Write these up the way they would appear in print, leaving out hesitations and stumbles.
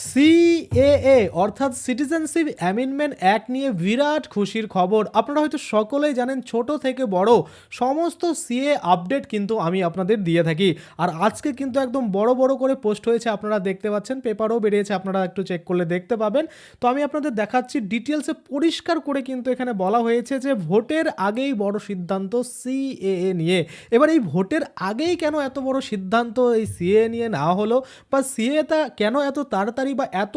CAA অর্থাৎ citizenship amendment act নিয়ে বিরাট খুশির খবর। আপনারা হয়তো সকলেই জানেন, ছোট থেকে বড় সমস্ত সিএ আপডেট কিন্তু আমি আপনাদের দিয়ে থাকি। আর আজকে কিন্তু একদম বড় বড় করে পোস্ট হয়েছে, আপনারা দেখতে পাচ্ছেন, পেপারও বেরিয়েছে, আপনারা একটু চেক করলে দেখতে পাবেন। তো আমি আপনাদের দেখাচ্ছি ডিটেলসে, পরিষ্কার করে কিন্তু এখানে বলা হয়েছে যে ভোটের আগেই বড় সিদ্ধান্ত সিএএ নিয়ে। এবার এই ভোটের আগেই কেন এত বড় সিদ্ধান্ত এই সিএ নিয়ে নেওয়া হলো, বা সিএটা কেন এত তাড়াতাড়ি বা এত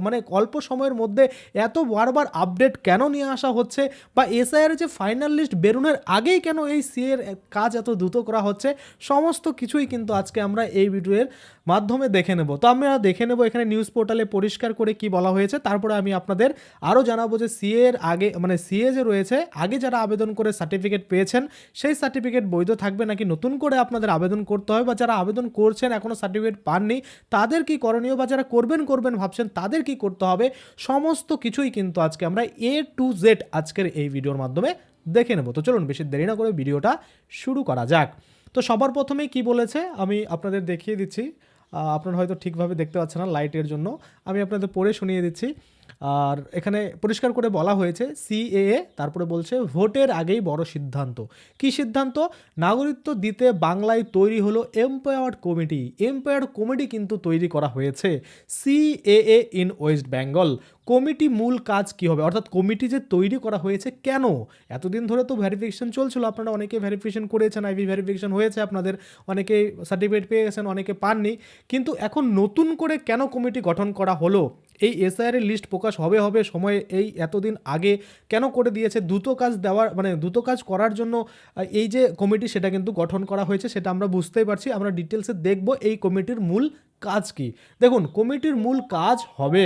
মানে অল্প সময়ের মধ্যে এত বারবার আপডেট কেন নিয়ে আসা হচ্ছে, বা এসআইআর যে ফাইনাল লিস্ট বেরোনোর আগেই কেন এই সিএর কাজ এত দ্রুত করা হচ্ছে, সমস্ত কিছুই কিন্তু আজকে আমরা এই ভিডিওর মাধ্যমে দেখে নেব। তো আমরা দেখে নেব এখানে নিউজ পোর্টালে পরিষ্কার করে কি বলা হয়েছে, তারপরে আমি আপনাদের আরও জানাবো যে সিএ এর আগে মানে সিএ যে রয়েছে, আগে যারা আবেদন করে সার্টিফিকেট পেয়েছেন সেই সার্টিফিকেট বৈধ থাকবে নাকি নতুন করে আপনাদের আবেদন করতে হবে, বা যারা আবেদন করছেন এখনও সার্টিফিকেট পাননি তাদের কি করণীয়, বা যারা করবেন ভাবছেন তাদের কি করতে হবে, সমস্ত কিছুই কিন্তু আজকে আমরা এ টু জেড আজকের এই ভিডিওর মাধ্যমে দেখে নেব। তো চলুন বেশি দেরি না করে ভিডিওটা শুরু করা যাক। তো সবার প্রথমেই কি বলেছে আমি আপনাদের দেখিয়ে দিচ্ছি, আপনারা হয়তো ঠিকভাবে দেখতে পাচ্ছেন না লাইটের জন্য, আমি আপনাদের পড়ে শুনিয়ে দিচ্ছি। আর এখানে পরিষ্কার করে বলা হয়েছে সিএএ, তারপরে বলছে ভোটের আগেই বড় সিদ্ধান্ত। কি সিদ্ধান্ত? নাগরিকত্ব দিতে বাংলায় তৈরি হলো এম্পাওয়ার্ড কমিটি। এম্পাওয়ার্ড কমিটি কিন্তু তৈরি করা হয়েছে CAA in West Bengal. Committee মূল কাজ কি হবে, অর্থাৎ কমিটি যে তৈরি করা হয়েছে কেন? এতদিন ধরে তো ভেরিফিকেশন চলছিল, আপনারা অনেকে ভেরিফিকেশন করেছেন, আইভি ভেরিফিকেশন হয়েছে, আপনাদের অনেকে সার্টিফিকেট পেয়ে গেছেন, অনেকে পাননি, কিন্তু এখন নতুন করে কেন কমিটি গঠন করা হলো? এই এসআইআর লিস্ট প্রকাশ হবে সময় এই এতদিন আগে কেন করে দিয়েছে? দ্রুত কাজ দেওয়ার মানে দ্রুত কাজ করার জন্য এই যে কমিটি সেটা কিন্তু গঠন করা হয়েছে, সেটা আমরা বুঝতেই পারছি। আমরা ডিটেলসে দেখব এই কমিটির মূল কাজ কি। দেখুন, কমিটির মূল কাজ হবে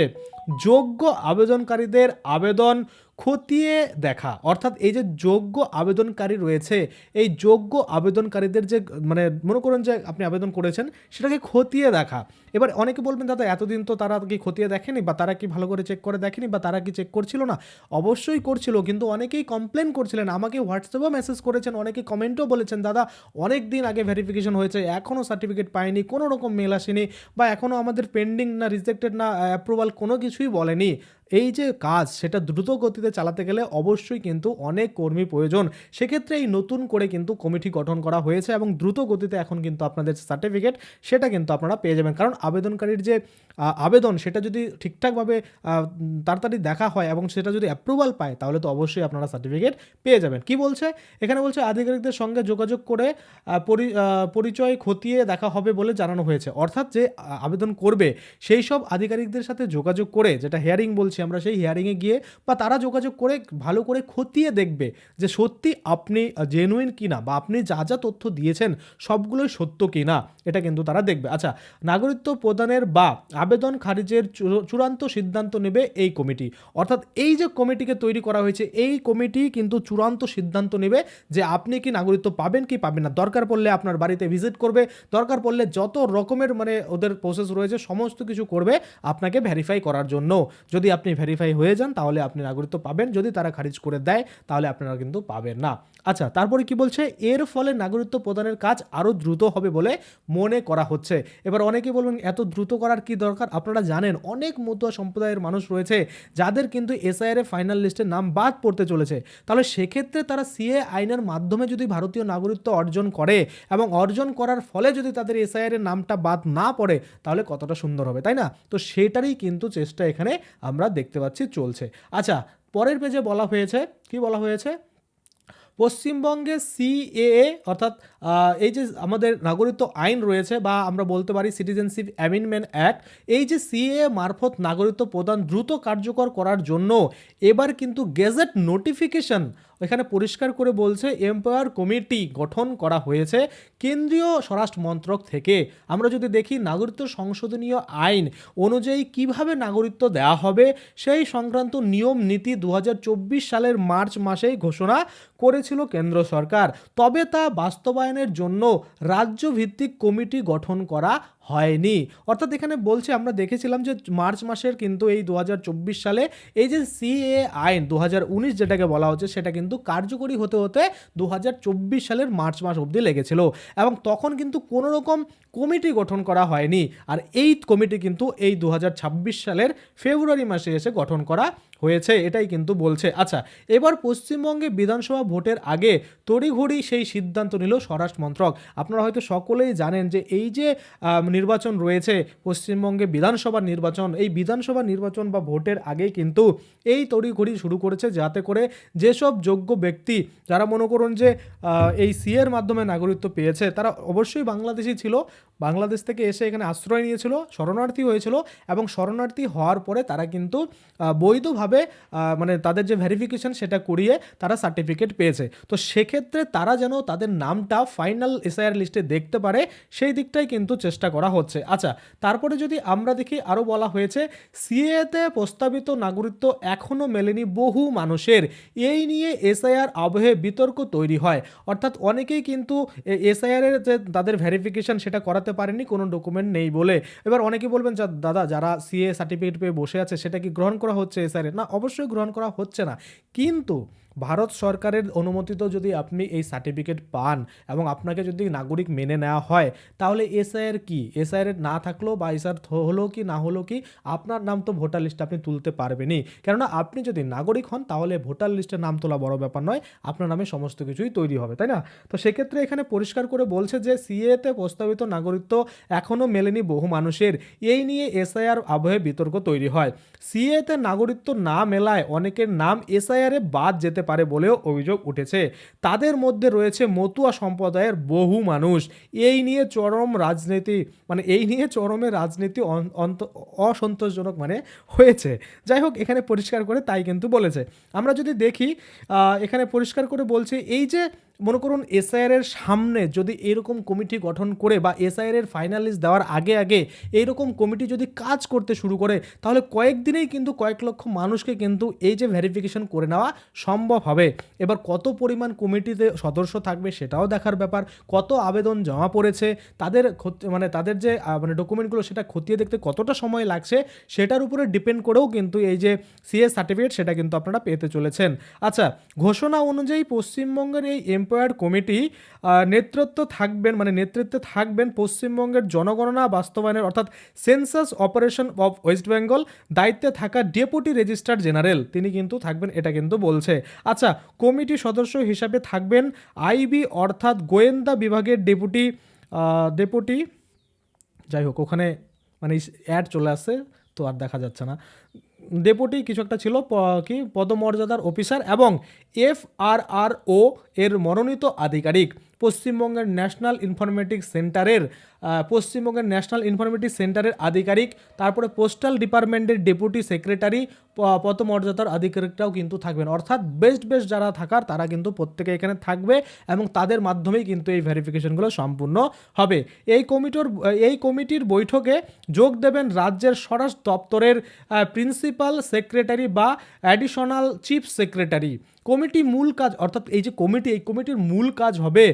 যোগ্য আবেদনকারীদের আবেদন খতিয়ে দেখা, অর্থাৎ এই যে যোগ্য আবেদনকারী রয়েছে, এই যোগ্য আবেদনকারীদের যে মানে মনে করুন যে আপনি আবেদন করেছেন সেটাকে খতিয়ে দেখা। এবার অনেকে বলবেন দাদা এতদিন তো তারা কি খতিয়ে দেখেনি, বা তারা কি ভালো করে চেক করে দেখেনি, বা তারা কি চেক করছিল না? অবশ্যই করছিল, কিন্তু অনেকেই কমপ্লেন করছিলেন, আমাকে হোয়াটসঅ্যাপেও মেসেজ করেছেন, অনেকে কমেন্টও বলেছেন দাদা অনেক দিন আগে ভেরিফিকেশন হয়েছে এখনও সার্টিফিকেট পাইনি, কোনো রকম মেল আসেনি, বা এখনও আমাদের পেন্ডিং না রিজেক্টেড না অ্যাপ্রুভাল কোনো কিছুই বলেনি। এই যে কাজ সেটা দ্রুত গতিতে চালাতে গেলে অবশ্যই কিন্তু অনেক কর্মী প্রয়োজন। সেক্ষেত্রে এই নতুন করে কিন্তু কমিটি গঠন করা হয়েছে, এবং দ্রুত গতিতে এখন কিন্তু আপনাদের সার্টিফিকেট সেটা কিন্তু আপনারা পেয়ে যাবেন। কারণ আবেদনকারীর যে আবেদন সেটা যদি ঠিকঠাকভাবে তাড়াতাড়ি দেখা হয় এবং সেটা যদি অ্যাপ্রুভাল পায়, তাহলে তো অবশ্যই আপনারা সার্টিফিকেট পেয়ে যাবেন। কি বলছে এখানে? বলছে আধিকারিকদের সঙ্গে যোগাযোগ করে পরিচয় খতিয়ে দেখা হবে বলে জানানো হয়েছে। অর্থাৎ যে আবেদন করবে সেই সব আধিকারিকদের সাথে যোগাযোগ করে, যেটা হিয়ারিং বলছি আমরা, সেই হিয়ারিংয়ে গিয়ে বা তারা যোগাযোগ করে ভালো করে খতিয়ে দেখবে যে সত্যি আপনি জেনুইন কিনা, বা আপনি যা যা তথ্য দিয়েছেন সবগুলোই সত্য কিনা, এটা কিন্তু তারা দেখবে। আচ্ছা, নাগরিকত্ব প্রদানের বা আবেদন খারিজের চূড়ান্ত সিদ্ধান্ত নেবে এই কমিটি। অর্থাৎ এই যে কমিটিকে তৈরি করা হয়েছে, এই কমিটি কিন্তু চূড়ান্ত সিদ্ধান্ত নেবে যে আপনি কি নাগরিকত্ব পাবেন কি পাবেন না। দরকার পড়লে আপনার বাড়িতে ভিজিট করবে, দরকার পড়লে যত রকমের মানে ওদের প্রসেস রয়েছে সমস্ত কিছু করবে আপনাকে ভেরিফাই করার জন্য। যদি আপনি ভেরিফাই হয়ে যান তাহলে আপনি নাগরিকত্ব পাবেন, যদি তারা খারিজ করে দেয় তাহলে আপনারা কিন্তু পাবেন না। আচ্ছা, তারপরে কি বলছে? এর ফলে নাগরিকত্ব প্রদানের কাজ আরও দ্রুত হবে বলে মনে করা হচ্ছে। এবার অনেকে বলবেন এত দ্রুত করার কি দরকার? আপনারা জানেন অনেক মতুয়া সম্প্রদায়ের মানুষ রয়েছে যাদের কিন্তু এসআইআর এর ফাইনাল লিস্টে নাম বাদ পড়তে চলেছে। তাহলে সেক্ষেত্রে তারা সিএ আইনের মাধ্যমে যদি ভারতীয় নাগরিকত্ব অর্জন করে, এবং অর্জন করার ফলে যদি তাদের এসআইআর এর নামটা বাদ না পড়ে, তাহলে কতটা সুন্দর হবে, তাই না? তো সেটারই কিন্তু চেষ্টা এখানে আমরা দেখতে পাচ্ছি চলছে। আচ্ছা, পরের পেজে বলা হয়েছে, কি বলা হয়েছে? পশ্চিমবঙ্গে সিএএ অর্থাৎ এই যে আমাদের নাগরিকত্ব আইন রয়েছে, বা আমরা বলতে পারি সিটিজেনশিপ অ্যামেন্ডমেন্ট অ্যাক্ট, এই যে সিএএ মারফত নাগরিকত্ব প্রদান দ্রুত কার্যকর করার জন্য এবার কিন্তু গেজেট নোটিফিকেশন, এখানে পরিষ্কার করে বলছে এম্পাওয়ার কমিটি গঠন করা হয়েছে কেন্দ্রীয় স্বরাষ্ট্র মন্ত্রক থেকে। আমরা যদি দেখি নাগরিকত্ব সংশোধনীয় আইন অনুযায়ী কিভাবে নাগরিকত্ব দেওয়া হবে সেই সংক্রান্ত নিয়ম নীতি 2024 সালের মার্চ মাসেই ঘোষণা করেছিল কেন্দ্র সরকার। তবে তা বাস্তবায়নের জন্য রাজ্যভিত্তিক কমিটি গঠন করা হয়নি। অর্থাৎ এখানে বলছে, আমরা দেখেছিলাম যে মার্চ মাসের কিন্তু এই 2024 সালে এই যে সিএ আইন 2019 যেটাকে বলা হচ্ছে, সেটা কিন্তু কার্যকরী হতে হতে 2024 সালের মার্চ মাস অবধি লেগেছিল, এবং তখন কিন্তু কোনো রকম কমিটি গঠন করা হয়নি। আর এই কমিটি কিন্তু এই 2026 সালের ফেব্রুয়ারি মাসে এসে গঠন করা হয়েছে, এটাই কিন্তু বলছে। আচ্ছা, এবার পশ্চিমবঙ্গে বিধানসভা ভোটের আগে তড়িঘড়ি সেই সিদ্ধান্ত নিল স্বরাষ্ট্র মন্ত্রক। আপনারা হয়তো সকলেই জানেন যে এই যে নির্বাচন রয়েছে পশ্চিমবঙ্গে, বিধানসভা নির্বাচন, এই বিধানসভা নির্বাচন বা ভোটের আগেই কিন্তু এই তড়িঘড়ি শুরু করেছে, যাতে করে যেসব যোগ্য ব্যক্তি যারা মনে করুন যে এই সিএর মাধ্যমে নাগরিকত্ব পেয়েছে, তারা অবশ্যই বাংলাদেশি ছিল, বাংলাদেশ থেকে এসে এখানে আশ্রয় নিয়েছিল, শরণার্থী হয়েছিল, এবং শরণার্থী হওয়ার পরে তারা কিন্তু বৈধভাবে মানে তাদের যে ভেরিফিকেশন সেটা করিয়ে তারা সার্টিফিকেট পেয়েছে। তো সেক্ষেত্রে তারা যেন তাদের নামটা ফাইনাল এসআইআর লিস্টে দেখতে পারে, সেই দিকটাই কিন্তু চেষ্টা করা হচ্ছে। আচ্ছা, তারপরে যদি আমরা দেখি, আরও বলা হয়েছে সিএতে প্রস্তাবিত নাগরিকত্ব এখনও মেলেনি বহু মানুষের, এই নিয়ে এসআইআর আবহে বিতর্ক তৈরি হয়। অর্থাৎ অনেকেই কিন্তু এসআইআর এর যে তাদের ভেরিফিকেশন সেটা করাতে পারেনি, কোনো ডকুমেন্ট নেই বলে। এবার অনেকেই বলবেন, দাদা যারা সিএ সার্টিফিকেট পেয়ে বসে আছে সেটা কি গ্রহণ করা হচ্ছে এসআইআর? না, অবশ্যই গ্রহণ করা হচ্ছে না, কিন্তু ভারত সরকারের অনুমোদিত যদি আপনি এই সার্টিফিকেট পান এবং আপনাকে যদি নাগরিক মেনে নেওয়া হয়, তাহলে এসআইআর কি, এসআইআর না থাকলেও বা এসআইআর হলো কি না হলো কি, আপনার নাম তো ভোটার লিস্টে আপনি তুলতে পারবেনই। কেননা আপনি যদি নাগরিক হন তাহলে ভোটার লিস্টে নাম তোলা বড় ব্যাপার নয়, আপনার নামে সমস্ত কিছুই তৈরি হবে, তাই না? তো সেক্ষেত্রে এখানে পরিষ্কার করে বলছে যে সিএতে প্রস্তাবিত নাগরিকত্ব এখনও মেলেনি বহু মানুষের, এই নিয়ে এসআইআর আবহে বিতর্ক তৈরি হয়। সিএতে নাগরিকত্ব না মেলায় অনেকের নাম এসআইআরে বাদ যেতে পারে বলেও অভিযোগ উঠেছে। তাদের মধ্যে রয়েছে মতুয়া সম্প্রদায়ের বহু মানুষ। এই নিয়ে চরমে রাজনীতি অসন্তোষজনক মানে হয়েছে। যাই হোক, এখানে পরিষ্কার করে তাই কিন্তু বলেছে। আমরা যদি দেখি, এখানে পরিষ্কার করে বলছে, এই যে মনে করুন এসআইআর এর সামনে যদি এরকম কমিটি গঠন করে বা এসআইআর এর ফাইনাল লিস্ট দেওয়ার আগে আগে এইরকম কমিটি যদি কাজ করতে শুরু করে, তাহলে কয়েকদিনেই কিন্তু কয়েক লক্ষ মানুষকে কিন্তু এই যে ভেরিফিকেশন করে নেওয়া সম্ভব হবে। এবার কত পরিমাণ কমিটিতে সদস্য থাকবে সেটাও দেখার ব্যাপার, কত আবেদন জমা পড়েছে, তাদের যে ডকুমেন্টগুলো সেটা খতিয়ে দেখতে কতটা সময় লাগছে, সেটার উপরে ডিপেন্ড করেও কিন্তু এই যে সিএ সার্টিফিকেট সেটা কিন্তু আপনারা পেতে চলেছেন। আচ্ছা, ঘোষণা অনুযায়ী পশ্চিমবঙ্গের এই এম্পায়ার্ড কমিটি নেতৃত্বে থাকবেন পশ্চিমবঙ্গের জনগণনা বাস্তবায়নের অর্থাৎ census operation of West Bengal দায়িত্বে থাকা ডেপুটি রেজিস্ট্রার জেনারেল, তিনি কিন্তু থাকবেন, এটা কিন্তু বলছে। আচ্ছা, কমিটি সদস্য হিসাবে থাকবেন আইবি অর্থাৎ গোয়েন্দা বিভাগের ডেপুটি যাই হোক, ওখানে মানে অ্যাড চলে আসছে তো আর দেখা যাচ্ছে না, ডেপুটি কিছু একটা ছিল কি পদমর্যাদার অফিসার, এবং এফআরআরও এর মনোনীত আধিকারিক পশ্চিমবঙ্গের ন্যাশনাল ইনফরমেটিক সেন্টারের আধিকারিক, তারপরে পোস্টাল ডিপার্টমেন্টের ডেপুটি সেক্রেটারি পদমর্যাদার আধিকারিকটাও কিন্তু থাকবেন। অর্থাৎ বেস্ট যারা থাকার তারা কিন্তু প্রত্যেকে এখানে থাকবে, এবং তাদের মাধ্যমেই কিন্তু এই ভেরিফিকেশনগুলো সম্পূর্ণ হবে। এই কমিটির বৈঠকে যোগ দেবেন রাজ্যের স্বরাষ্ট্র দপ্তরের প্রিন্সিপাল সেক্রেটারি বা অ্যাডিশনাল চিফ সেক্রেটারি। কমিটির মূল কাজ হবে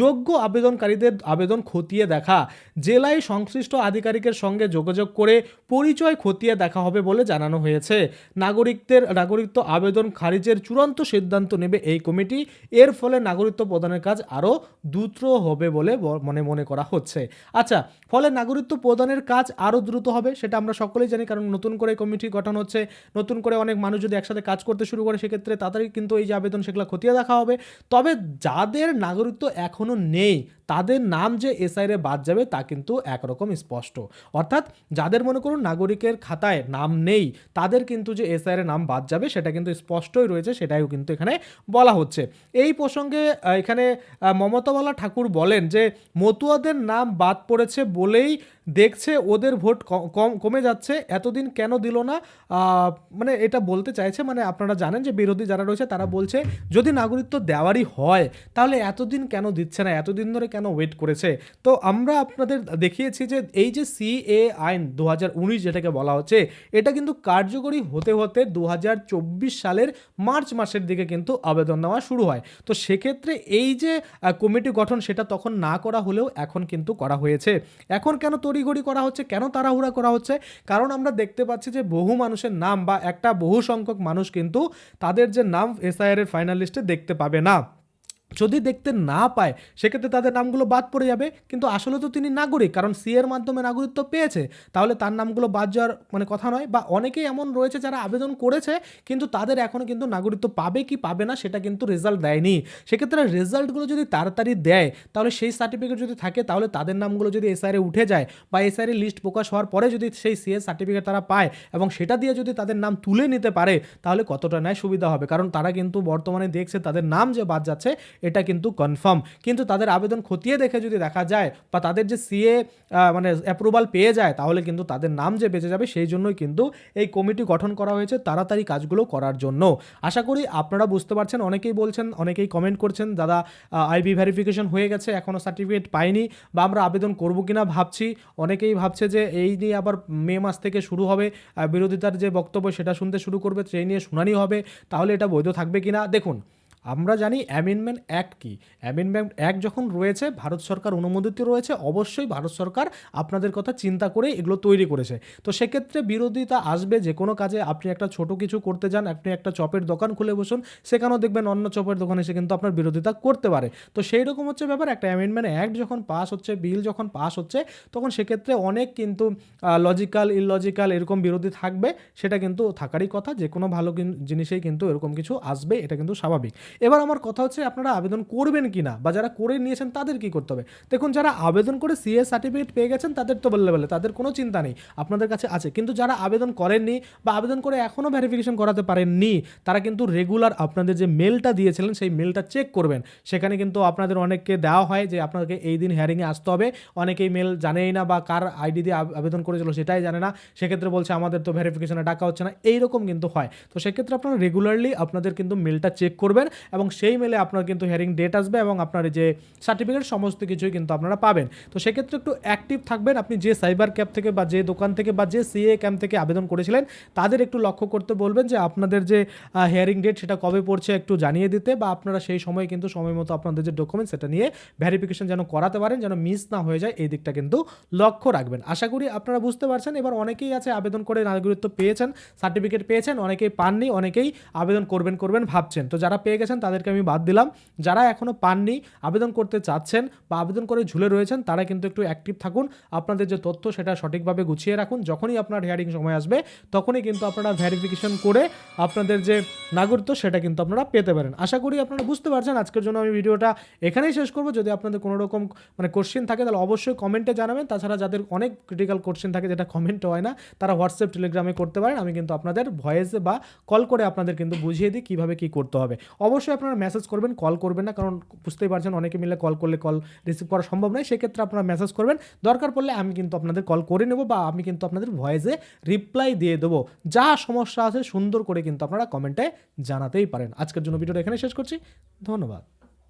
যোগ্য আবেদনকারীদের আবেদন খতিয়ে দেখা, জেলায় সংশ্লিষ্ট আধিকারিকের সঙ্গে যোগাযোগ করে পরিচয় খতিয়ে দেখা হবে বলে জানানো হয়েছে। নাগরিকত্ব আবেদন খারিজের চূড়ান্ত সিদ্ধান্ত নেবে এই কমিটি। এর ফলে নাগরিকত্ব প্রদানের কাজ আরও দ্রুত হবে বলে মনে করা হচ্ছে। আচ্ছা, ফলে নাগরিকত্ব প্রদানের কাজ আরও দ্রুত হবে সেটা আমরা সকলেই জানি, কারণ নতুন করে কমিটি গঠন হচ্ছে, নতুন করে অনেক মানুষ যদি একসাথে কাজ করতে শুরু করে, সেক্ষেত্রে তাড়াতাড়ি কিন্তু এই যে আবেদন সেগুলো খতিয়ে দেখা হবে। তবে যাদের নাগরিকত্ব এখনও নেই তাদের নাম যে এসআইআরে বাদ যাবে তা কিন্তু একরকম স্পষ্ট। অর্থাৎ যাদের মনে করুন নাগরিকের খাতায় নাম নেই তাদের কিন্তু যে এসআইআরে নাম বাদ যাবে সেটা কিন্তু স্পষ্টই রয়েছে, সেটাও কিন্তু এখানে বলা হচ্ছে। এই প্রসঙ্গে এখানে মমতা বালা ঠাকুর বলেন যে মতুয়াদের নাম বাদ পড়েছে বলেই দেখছে ওদের ভোট কমে যাচ্ছে, এতদিন কেন দিল না, মানে এটা বলতে চাইছে। মানে আপনারা জানেন যে বিরোধী যারা রয়েছে তারা বলছে যদি নাগরিকত্ব দেওয়ারই হয় তাহলে এতদিন কেন দিচ্ছে না, এতদিন ধরে কেন ওয়েট করেছে। তো আমরা আপনাদের দেখিয়েছি যে এই যে সিএ আইন 2019 যেটাকে বলা হচ্ছে, এটা কিন্তু কার্যকরী হতে হতে 2024 সালের মার্চ মাসের দিকে কিন্তু আবেদন নেওয়া শুরু হয়। তো সেক্ষেত্রে এই যে কমিটি গঠন সেটা তখন না করা হলেও এখন কিন্তু করা হয়েছে। এখন কেন তড়িঘড়ি করা হচ্ছে, কেন তাড়াহুড়া করা হচ্ছে? কারণ আমরা দেখতে পাচ্ছি যে বহু মানুষের নাম বা একটা বহু সংখ্যক মানুষ কিন্তু তাদের যে নাম এসআইআর এর ফাইনাল লিস্টে দেখতে পাবে না। যদি দেখতে না পায় সেক্ষেত্রে তাদের নামগুলো বাদ পড়ে যাবে, কিন্তু আসলে তো তিনি নাগরিক, কারণ সি এর মাধ্যমে নাগরিকত্ব পেয়েছে, তাহলে তার নামগুলো বাদ যাওয়ার মানে কথা নয়। বা অনেকেই এমন রয়েছে যারা আবেদন করেছে কিন্তু তাদের এখনও কিন্তু নাগরিকত্ব পাবে কি পাবে না সেটা কিন্তু রেজাল্ট দেয়নি। সেক্ষেত্রে রেজাল্টগুলো যদি তাড়াতাড়ি দেয় তাহলে সেই সার্টিফিকেট যদি থাকে তাহলে তাদের নামগুলো যদি এসআইআরে উঠে যায় বা এসআইআর লিস্ট প্রকাশ হওয়ার পরে যদি সেই সিএস সার্টিফিকেট তারা পায় এবং সেটা দিয়ে যদি তাদের নাম তুলে নিতে পারে তাহলে কতটা ন্যায় সুবিধা হবে। কারণ তারা কিন্তু বর্তমানে দেখছে তাদের নাম যে বাদ যাচ্ছে এটা কিন্তু কনফার্ম, কিন্তু তাদের আবেদন খতিয়ে দেখে যদি দেখা যায় বা তাদের যে সিএ মানে অ্যাপ্রুভাল পেয়ে যায় তাহলে কিন্তু তাদের নাম যে বেঁচে যাবে, সেই জন্যই কিন্তু এই কমিটি গঠন করা হয়েছে তাড়াতাড়ি কাজগুলো করার জন্য। আশা করি আপনারা বুঝতে পারছেন। অনেকেই বলছেন, অনেকেই কমেন্ট করছেন দাদা আইবি ভেরিফিকেশন হয়ে গেছে এখনও সার্টিফিকেট পাইনি বা আমরা আবেদন করবো কিনা ভাবছি। অনেকেই ভাবছে যে এই নিয়ে আবার মে মাস থেকে শুরু হবে বিরোধিতার যে বক্তব্য সেটা শুনতে শুরু করবে, সেই নিয়ে শুনানি হবে, তাহলে এটা বৈধ থাকবে কিনা। দেখুন, আমরা জানি অ্যামেন্ডমেন্ট অ্যাক্ট কি। অ্যামেন্ডমেন্ট অ্যাক্ট যখন রয়েছে, ভারত সরকার অনুমোদিত রয়েছে, অবশ্যই ভারত সরকার আপনাদের কথা চিন্তা করে এগুলো তৈরি করেছে। তো সেক্ষেত্রে বিরোধিতা আসবে যে কোনো কাজে। আপনি একটা ছোট কিছু করতে যান, আপনি একটা চপের দোকান খুলে বসুন, সেখানেও দেখবেন অন্য চপের দোকান এসে কিন্তু আপনার বিরোধিতা করতে পারে। তো সেই রকম হচ্ছে ব্যাপার। একটা অ্যামেন্ডমেন্ট অ্যাক্ট যখন পাস হচ্ছে, বিল যখন পাস হচ্ছে, তখন সেক্ষেত্রে অনেক কিন্তু লজিক্যাল ইললজিক্যাল এরকম বিরোধী থাকবে। সেটা কিন্তু থাকারই কথা, যে কোনো ভালো জিনিসেই কিন্তু এরকম কিছু আসবে, এটা কিন্তু স্বাভাবিক। এবার আমার কথা হচ্ছে আপনারা আবেদন করবেন কি না, বা যারা করে নিয়েছেন তাদের কি করতে হবে। দেখুন, যারা আবেদন করে সিএ সার্টিফিকেট পেয়ে গেছেন তাদের তো বললে তাদের কোনো চিন্তা নেই, আপনাদের কাছে আছে। কিন্তু যারা আবেদন করেননি বা আবেদন করে এখনও ভেরিফিকেশন করাতে পারেননি, তারা কিন্তু রেগুলার আপনাদের যে মেলটা দিয়েছিলেন সেই মেলটা চেক করবেন। সেখানে কিন্তু আপনাদের অনেককে দেওয়া হয় যে আপনাকে এই দিন হিয়ারিংয়ে আসতে হবে, অনেকেই মেল জানেই না বা কার আইডি দিয়ে আবেদন করেছিল সেটাই জানে না, সেক্ষেত্রে বলছে আমাদের তো ভেরিফিকেশনে ডাকা হচ্ছে না, এইরকম কিন্তু হয়। তো সেক্ষেত্রে আপনারা রেগুলারলি আপনাদের কিন্তু মেলটা চেক করবেন এবং সেই মেলে আপনার কিন্তু হিয়ারিং ডেট আসবে এবং আপনার যে সার্টিফিকেট সমস্ত কিছুই কিন্তু আপনারা পাবেন। তো সেক্ষেত্রে একটু অ্যাক্টিভ থাকবেন। আপনি যে সাইবার ক্যাম্প থেকে বা যে দোকান থেকে বা যে সিএ ক্যাম্প থেকে আবেদন করেছিলেন তাদের একটু লক্ষ্য করতে বলবেন যে আপনাদের যে হিয়ারিং ডেট সেটা কবে পড়ছে একটু জানিয়ে দিতে, বা আপনারা সেই সময় কিন্তু সময় মতো আপনাদের যে ডকুমেন্ট সেটা নিয়ে ভেরিফিকেশন যেন করাতে পারেন, যেন মিস না হয়ে যায়, এই দিকটা কিন্তু লক্ষ্য রাখবেন। আশা করি আপনারা বুঝতে পারছেন। এবার অনেকেই আছে আবেদন করে নাগরিকত্ব পেয়েছেন, সার্টিফিকেট পেয়েছেন, অনেকেই পাননি, অনেকেই আবেদন করবেন ভাবছেন। তো যারা পেয়ে গেছেন তাদেরকে আমি বাদ দিলাম। যারা এখনও পাননি, আবেদন করতে চাচ্ছেন বা আবেদন করে ঝুলে রয়েছেন, তারা কিন্তু একটু অ্যাক্টিভ থাকুন। আপনাদের যে তথ্য সেটা সঠিকভাবে গুছিয়ে রাখুন। যখনই আপনার হিয়ারিং সময় আসবে তখনই কিন্তু আপনারা ভেরিফিকেশন করে আপনাদের যে নাগরিকত্ব সেটা কিন্তু আপনারা পেতে পারেন। আশা করি আপনারা বুঝতে পারছেন। আজকের জন্য আমি ভিডিওটা এখানেই শেষ করব। যদি আপনাদের কোনো রকম মানে কোশ্চেন থাকে তাহলে অবশ্যই কমেন্টে জানাবেন। তাছাড়া যাদের অনেক ক্রিটিক্যাল কোশ্চেন থাকে যেটা কমেন্ট হয় না, তারা হোয়াটসঅ্যাপ টেলিগ্রামে করতে পারেন। আমি কিন্তু আপনাদের ভয়েসে বা কল করে আপনাদের কিন্তু বুঝিয়ে দিই কীভাবে কী করতে হবে। অবশ্যই আপনারা মেসেজ করবেন, কল করবেন না, কারণ বুঝতেই পারছেন অনেকে মিলে কল করলে কল রিসিভ করা সম্ভব নয়। সেক্ষেত্রে আপনারা মেসেজ করবেন, দরকার পড়লে আমি কিন্তু আপনাদের কল করে নেব বা আমি কিন্তু আপনাদের ভয়েসে রিপ্লাই দিয়ে দেবো। যা সমস্যা আছে সুন্দর করে কিন্তু আপনারা কমেন্টে জানাতেই পারেন। আজকের জন্য ভিডিওটা এখানে শেষ করছি। ধন্যবাদ।